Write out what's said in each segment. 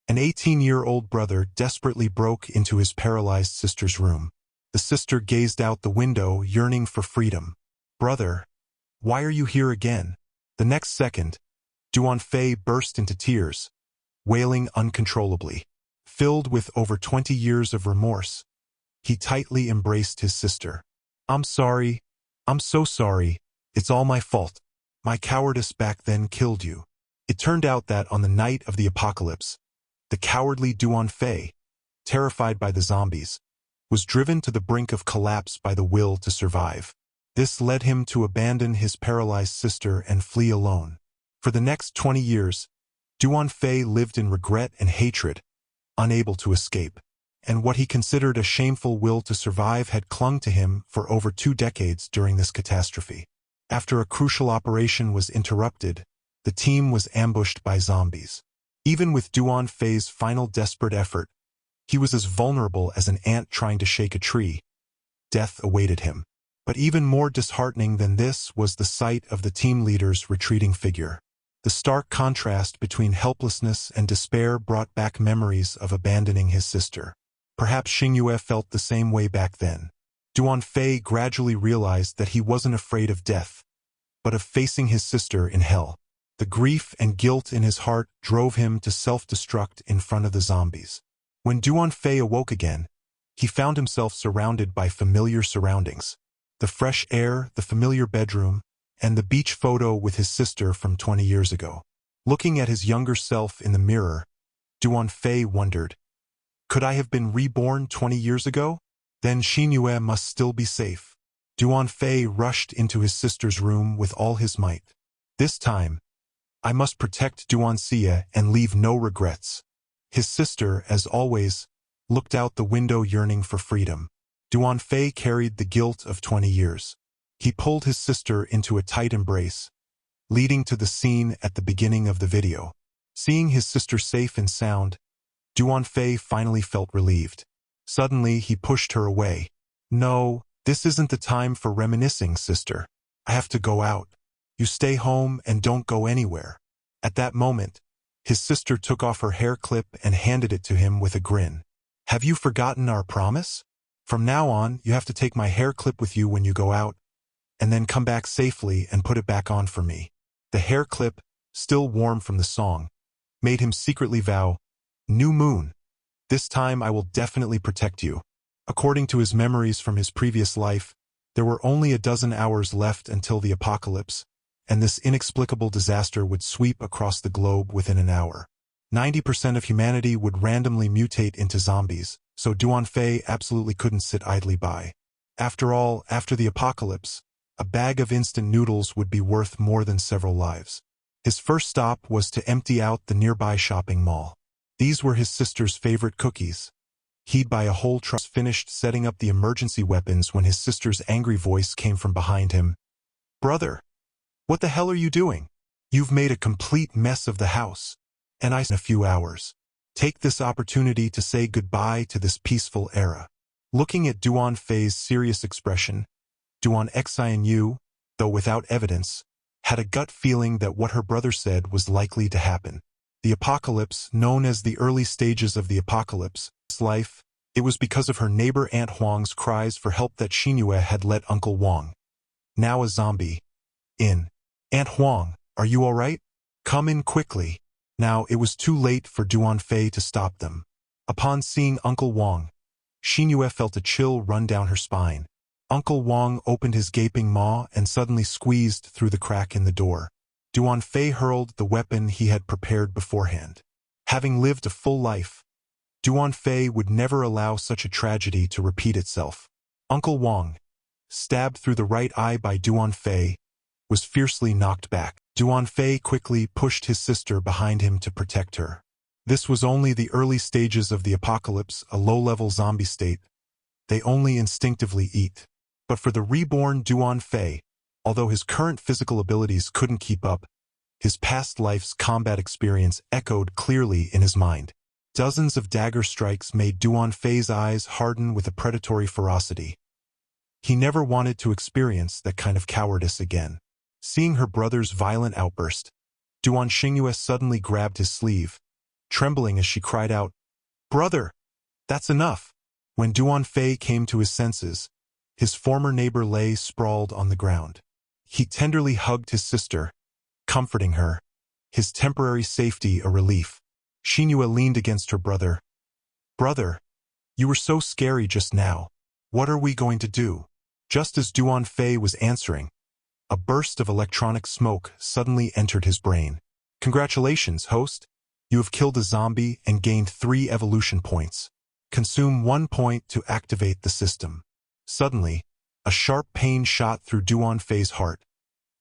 An 18-year-old brother desperately broke into his paralyzed sister's room. The sister gazed out the window, yearning for freedom. "Brother, why are you here again?" The next second, Duan-Fei burst into tears, wailing uncontrollably. Filled with over 20 years of remorse, he tightly embraced his sister. "I'm sorry. I'm so sorry. It's all my fault. My cowardice back then killed you." It turned out that on the night of the apocalypse, the cowardly Duan-Fei, terrified by the zombies, was driven to the brink of collapse by the will to survive. This led him to abandon his paralyzed sister and flee alone. For the next 20 years, Duan-Fei lived in regret and hatred, unable to escape. And what he considered a shameful will to survive had clung to him for over 2 decades during this catastrophe. After a crucial operation was interrupted, the team was ambushed by zombies. Even with Duan-Fei's final desperate effort, he was as vulnerable as an ant trying to shake a tree. Death awaited him. But even more disheartening than this was the sight of the team leader's retreating figure. The stark contrast between helplessness and despair brought back memories of abandoning his sister. Perhaps Xingyue felt the same way back then. Duan-Fei gradually realized that he wasn't afraid of death, but of facing his sister in hell. The grief and guilt in his heart drove him to self-destruct in front of the zombies. When Duan-Fei awoke again, he found himself surrounded by familiar surroundings. The fresh air, the familiar bedroom, and the beach photo with his sister from 20 years ago. Looking at his younger self in the mirror, Duan-Fei wondered, could I have been reborn 20 years ago? Then Xingyue must still be safe. Duan-Fei rushed into his sister's room with all his might. This time, I must protect Duan-Xie and leave no regrets. His sister, as always, looked out the window yearning for freedom. Duan-Fei carried the guilt of 20 years. He pulled his sister into a tight embrace, leading to the scene at the beginning of the video. Seeing his sister safe and sound, Duan-Fei finally felt relieved. Suddenly, he pushed her away. "No, this isn't the time for reminiscing, sister. I have to go out. You stay home and don't go anywhere." At that moment, his sister took off her hair clip and handed it to him with a grin. "Have you forgotten our promise? From now on, you have to take my hair clip with you when you go out, and then come back safely and put it back on for me." The hair clip, still warm from the song, made him secretly vow, "New moon. This time I will definitely protect you." According to his memories from his previous life, there were only a dozen hours left until the apocalypse, and this inexplicable disaster would sweep across the globe within an hour. 90% of humanity would randomly mutate into zombies, so Duan-Fei absolutely couldn't sit idly by. After all, after the apocalypse, a bag of instant noodles would be worth more than several lives. His first stop was to empty out the nearby shopping mall. These were his sister's favorite cookies. He'd buy a whole truck. Finished setting up the emergency weapons when his sister's angry voice came from behind him. "Brother, what the hell are you doing? You've made a complete mess of the house. And in a few hours. Take this opportunity to say goodbye to this peaceful era." Looking at Duan-Fei's serious expression, Duan-Xianyu, though without evidence, had a gut feeling that what her brother said was likely to happen. The apocalypse, known as the early stages of the apocalypse, life, it was because of her neighbor Aunt Huang's cries for help that Xingyue had let Uncle Wang, now a zombie, in. "Aunt Huang, are you all right? Come in quickly." Now it was too late for Duan-Fei to stop them. Upon seeing Uncle Wang, Xingyue felt a chill run down her spine. Uncle Wang opened his gaping maw and suddenly squeezed through the crack in the door. Duan-Fei hurled the weapon he had prepared beforehand. Having lived a full life, Duan-Fei would never allow such a tragedy to repeat itself. Uncle Wang, stabbed through the right eye by Duan-Fei, was fiercely knocked back. Duan-Fei quickly pushed his sister behind him to protect her. This was only the early stages of the apocalypse, a low-level zombie state. They only instinctively eat. But for the reborn Duan-Fei, although his current physical abilities couldn't keep up, his past life's combat experience echoed clearly in his mind. Dozens of dagger strikes made Duan-Fei's eyes harden with a predatory ferocity. He never wanted to experience that kind of cowardice again. Seeing her brother's violent outburst, Duan Xingyue suddenly grabbed his sleeve, trembling as she cried out, "Brother, that's enough." When Duan-Fei came to his senses, his former neighbor lay sprawled on the ground. He tenderly hugged his sister, comforting her, his temporary safety a relief. Xinhua leaned against her brother. "Brother, you were so scary just now. What are we going to do?" Just as Duan-Fei was answering, a burst of electronic smoke suddenly entered his brain. "Congratulations, host. You have killed a zombie and gained 3 evolution points. Consume 1 point to activate the system." Suddenly, a sharp pain shot through Duan-Fei's heart,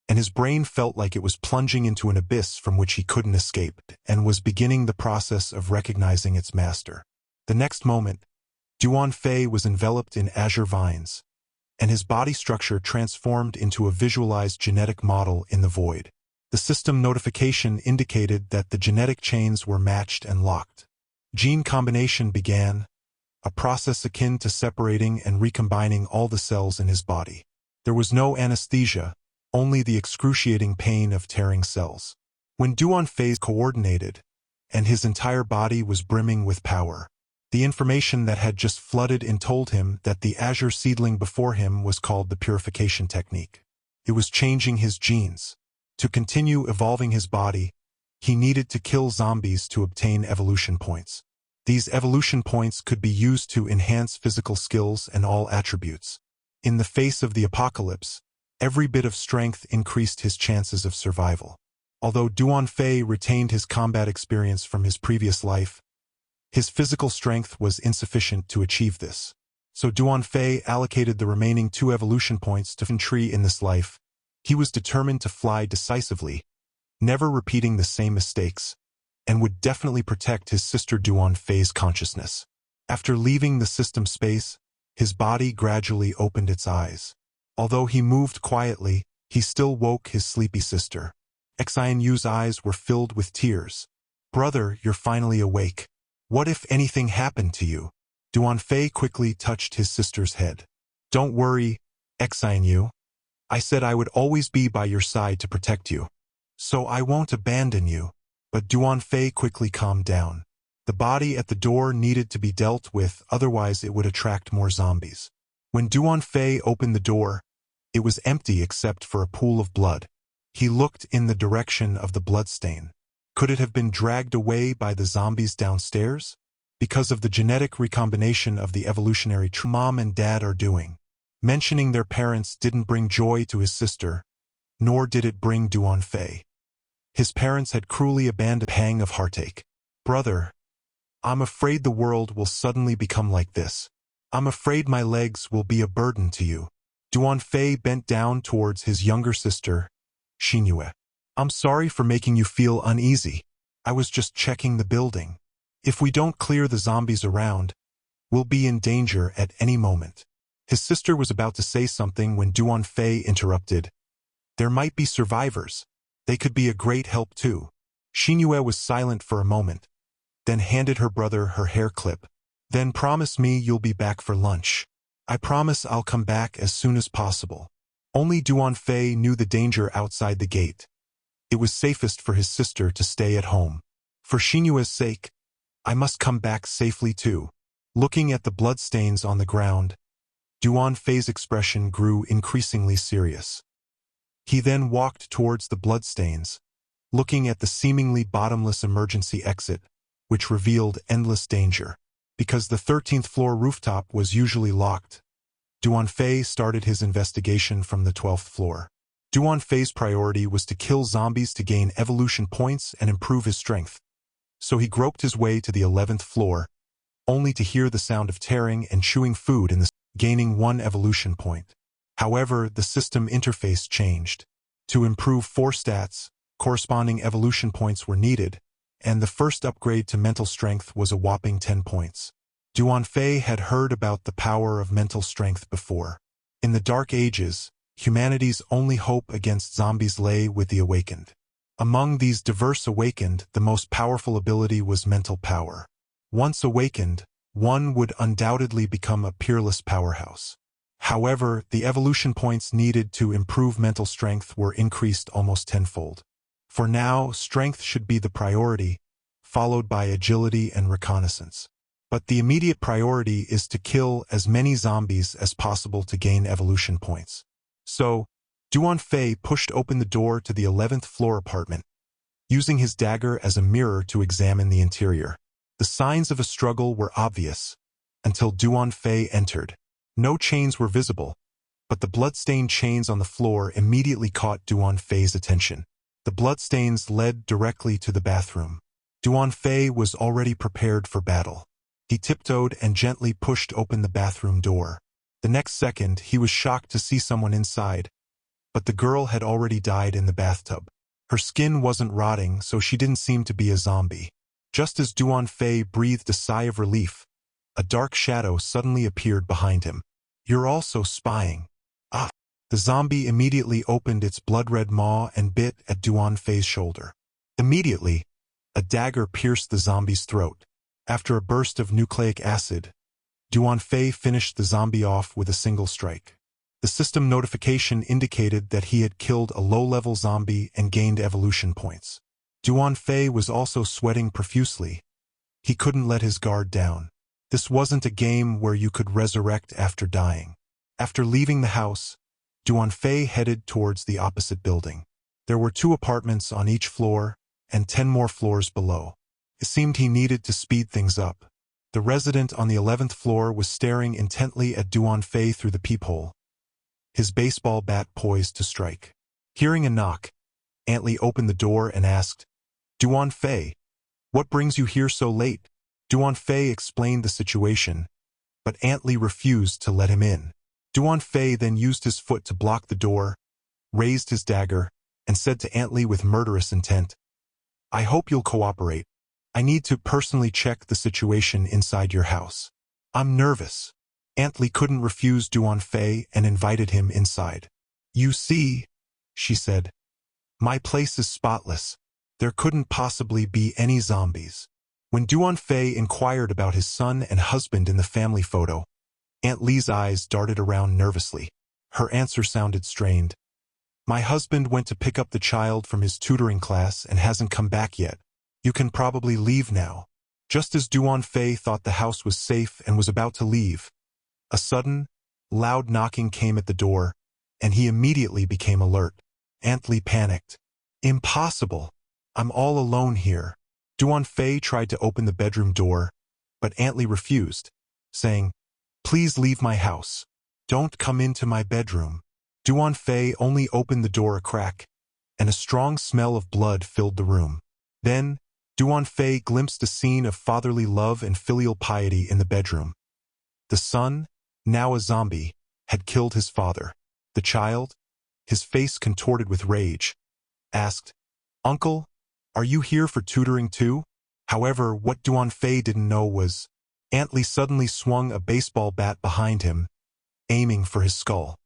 and his brain felt like it was plunging into an abyss from which he couldn't escape, and was beginning the process of recognizing its master. The next moment, Duan-Fei was enveloped in azure vines, and his body structure transformed into a visualized genetic model in the void. The system notification indicated that the genetic chains were matched and locked. Gene combination began, a process akin to separating and recombining all the cells in his body. There was no anesthesia, only the excruciating pain of tearing cells. When Duan-Fei coordinated, and his entire body was brimming with power, the information that had just flooded in told him that the azure seedling before him was called the purification technique. It was changing his genes. To continue evolving his body, he needed to kill zombies to obtain evolution points. These evolution points could be used to enhance physical skills and all attributes. In the face of the apocalypse, every bit of strength increased his chances of survival. Although Duan-Fei retained his combat experience from his previous life, his physical strength was insufficient to achieve this. So Duan-Fei allocated the remaining 2 evolution points to infantry in this life. He was determined to fly decisively, never repeating the same mistakes, and would definitely protect his sister Duan-Fei's consciousness. After leaving the system space, his body gradually opened its eyes. Although he moved quietly, he still woke his sleepy sister. Xianyu's eyes were filled with tears. "Brother, you're finally awake. What if anything happened to you?" Duan-Fei quickly touched his sister's head. "Don't worry, Xianyu. I said I would always be by your side to protect you. So I won't abandon you." But Duan-Fei quickly calmed down. The body at the door needed to be dealt with, otherwise it would attract more zombies. When Duan-Fei opened the door, it was empty except for a pool of blood. He looked in the direction of the bloodstain. Could it have been dragged away by the zombies downstairs? Because of the genetic recombination of the evolutionary tree Mom and Dad are doing. Mentioning their parents didn't bring joy to his sister, nor did it bring Duan-Fei. His parents had cruelly abandoned a pang of heartache. "Brother, I'm afraid the world will suddenly become like this. I'm afraid my legs will be a burden to you." Duan-Fei bent down towards his younger sister, Xinhua. "I'm sorry for making you feel uneasy. I was just checking the building. If we don't clear the zombies around, we'll be in danger at any moment." His sister was about to say something when Duan-Fei interrupted. "There might be survivors. They could be a great help too." Xinhua was silent for a moment, then handed her brother her hair clip. "Then promise me you'll be back for lunch." "I promise I'll come back as soon as possible." Only Duan-Fei knew the danger outside the gate. It was safest for his sister to stay at home. For Xinhua's sake, I must come back safely too. Looking at the bloodstains on the ground, Duan-Fei's expression grew increasingly serious. He then walked towards the bloodstains, looking at the seemingly bottomless emergency exit, which revealed endless danger. Because the 13th floor rooftop was usually locked, Duan-Fei started his investigation from the 12th floor. Duan-Fei's priority was to kill zombies to gain evolution points and improve his strength. So he groped his way to the 11th floor, only to hear the sound of tearing and chewing food in the gaining 1 evolution point. However, the system interface changed. To improve 4 stats, corresponding evolution points were needed, and the first upgrade to mental strength was a whopping 10 points. Duan-Fei had heard about the power of mental strength before. In the Dark Ages, humanity's only hope against zombies lay with the awakened. Among these diverse awakened, the most powerful ability was mental power. Once awakened, one would undoubtedly become a peerless powerhouse. However, the evolution points needed to improve mental strength were increased almost tenfold. For now, strength should be the priority, followed by agility and reconnaissance. But the immediate priority is to kill as many zombies as possible to gain evolution points. So, Duan Fei pushed open the door to the 11th floor apartment, using his dagger as a mirror to examine the interior. The signs of a struggle were obvious, until Duan Fei entered. No chains were visible, but the bloodstained chains on the floor immediately caught Duan Fei's attention. The bloodstains led directly to the bathroom. Duan Fei was already prepared for battle. He tiptoed and gently pushed open the bathroom door. The next second, he was shocked to see someone inside, but the girl had already died in the bathtub. Her skin wasn't rotting, so she didn't seem to be a zombie. Just as Duan Fei breathed a sigh of relief, a dark shadow suddenly appeared behind him. "You're also spying." "Ah!" The zombie immediately opened its blood-red maw and bit at Duan Fei's shoulder. Immediately, a dagger pierced the zombie's throat. After a burst of nucleic acid, Duan Fei finished the zombie off with a single strike. The system notification indicated that he had killed a low-level zombie and gained evolution points. Duan Fei was also sweating profusely. He couldn't let his guard down. This wasn't a game where you could resurrect after dying. After leaving the house, Duan Fei headed towards the opposite building. There were 2 apartments on each floor and 10 more floors below. It seemed he needed to speed things up. The resident on the 11th floor was staring intently at Duan Fei through the peephole, his baseball bat poised to strike. Hearing a knock, Aunt Lee opened the door and asked, "Duan Fei, what brings you here so late?" Duan Fei explained the situation, but Aunt Lee refused to let him in. Duan Fei then used his foot to block the door, raised his dagger, and said to Aunt Lee with murderous intent, "I hope you'll cooperate. I need to personally check the situation inside your house. I'm nervous." Aunt Lee couldn't refuse Duan Fei and invited him inside. "You see," she said, "my place is spotless. There couldn't possibly be any zombies." When Duan Fei inquired about his son and husband in the family photo, Aunt Lee's eyes darted around nervously. Her answer sounded strained. "My husband went to pick up the child from his tutoring class and hasn't come back yet. You can probably leave now." Just as Duan Fei thought the house was safe and was about to leave, a sudden, loud knocking came at the door, and he immediately became alert. Aunt Lee panicked. "Impossible! I'm all alone here." Duan Fei tried to open the bedroom door, but Aunt Lee refused, saying, "Please leave my house. Don't come into my bedroom." Duan Fei only opened the door a crack, and a strong smell of blood filled the room. Then, Duan Fei glimpsed a scene of fatherly love and filial piety in the bedroom. The son, now a zombie, had killed his father. The child, his face contorted with rage, asked, "Uncle, are you here for tutoring too?" However, what Duan Fei didn't know was, Aunt Lee suddenly swung a baseball bat behind him, aiming for his skull.